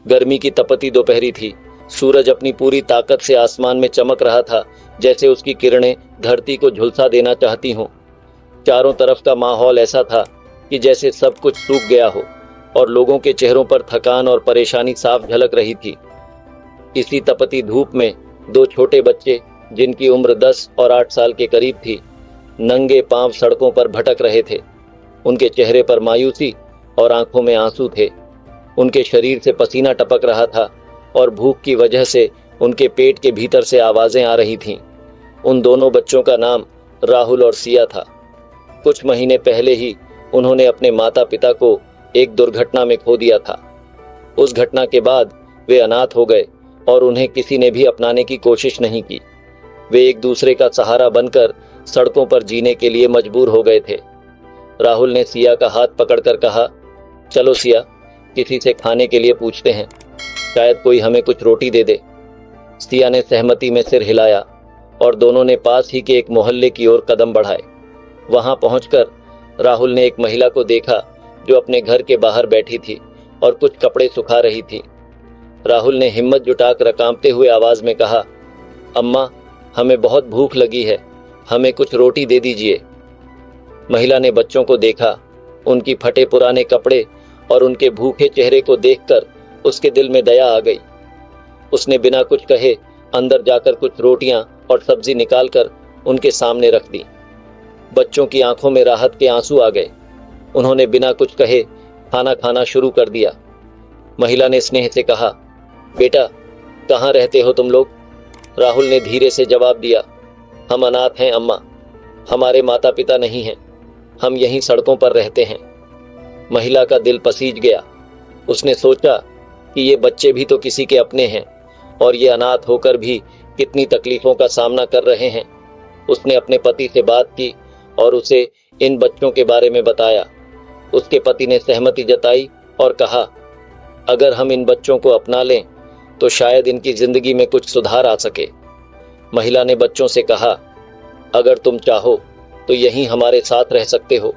गर्मी की तपती दोपहरी थी। सूरज अपनी पूरी ताकत से आसमान में चमक रहा था, जैसे उसकी किरणें धरती को झुलसा देना चाहती हों। चारों तरफ का माहौल ऐसा था कि जैसे सब कुछ सूख गया हो और लोगों के चेहरों पर थकान और परेशानी साफ झलक रही थी। इसी तपती धूप में दो छोटे बच्चे, जिनकी उम्र 10 और 8 साल के करीब थी, नंगे पांव सड़कों पर भटक रहे थे। उनके चेहरे पर मायूसी और आंखों में आंसू थे। उनके शरीर से पसीना टपक रहा था और भूख की वजह से उनके पेट के भीतर से आवाजें आ रही थीं। उन दोनों बच्चों का नाम राहुल और सिया था। कुछ महीने पहले ही उन्होंने अपने माता पिता को एक दुर्घटना में खो दिया था। उस घटना के बाद वे अनाथ हो गए और उन्हें किसी ने भी अपनाने की कोशिश नहीं की। वे एक दूसरे का सहारा बनकर सड़कों पर जीने के लिए मजबूर हो गए थे। राहुल ने सिया का हाथ पकड़कर कहा, चलो सिया, किसी से खाने के लिए पूछते हैं, शायद कोई हमें कुछ रोटी दे दे। सिया ने सहमति में सिर हिलाया और दोनों ने पास ही के एक मोहल्ले की ओर कदम बढ़ाए। वहां पहुंचकर राहुल ने एक महिला को देखा जो अपने घर के बाहर बैठी थी और कुछ कपड़े सुखा रही थी। राहुल ने हिम्मत जुटाकर कांपते हुए आवाज में कहा, अम्मा, हमें बहुत भूख लगी है, हमें कुछ रोटी दे दीजिए। महिला ने बच्चों को देखा। उनकी फटे पुराने कपड़े और उनके भूखे चेहरे को देखकर उसके दिल में दया आ गई। उसने बिना कुछ कहे अंदर जाकर कुछ रोटियां और सब्जी निकालकर उनके सामने रख दी। बच्चों की आंखों में राहत के आंसू आ गए। उन्होंने बिना कुछ कहे खाना खाना शुरू कर दिया। महिला ने स्नेह से कहा, बेटा, कहाँ रहते हो तुम लोग? राहुल ने धीरे से जवाब दिया, हम अनाथ हैं अम्मा, हमारे माता पिता नहीं हैं, हम यहीं सड़कों पर रहते हैं। महिला का दिल पसीज गया। उसने सोचा कि ये बच्चे भी तो किसी के अपने हैं और ये अनाथ होकर भी कितनी तकलीफों का सामना कर रहे हैं। उसने अपने पति से बात की और उसे इन बच्चों के बारे में बताया। उसके पति ने सहमति जताई और कहा, अगर हम इन बच्चों को अपना लें तो शायद इनकी जिंदगी में कुछ सुधार आ सके। महिला ने बच्चों से कहा, अगर तुम चाहो तो यहीं हमारे साथ रह सकते हो,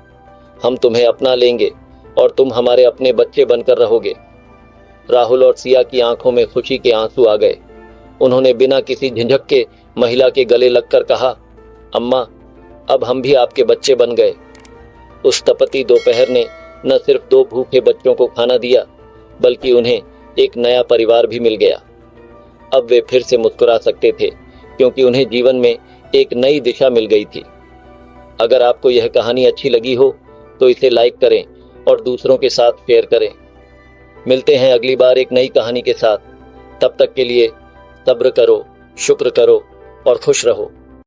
हम तुम्हें अपना लेंगे और तुम हमारे अपने बच्चे बनकर रहोगे। राहुल और सिया की आंखों में खुशी के आंसू आ गए। उन्होंने बिना किसी झिझक के महिला के गले लगकर कहा, अम्मा, अब हम भी आपके बच्चे बन गए। उस तपती दोपहर ने न सिर्फ दो भूखे बच्चों को खाना दिया, बल्कि उन्हें एक नया परिवार भी मिल गया। अब वे फिर से मुस्कुरा सकते थे, क्योंकि उन्हें जीवन में एक नई दिशा मिल गई थी। अगर आपको यह कहानी अच्छी लगी हो तो इसे लाइक करें और दूसरों के साथ शेयर करें। मिलते हैं अगली बार एक नई कहानी के साथ। तब तक के लिए सब्र करो, शुक्र करो और खुश रहो।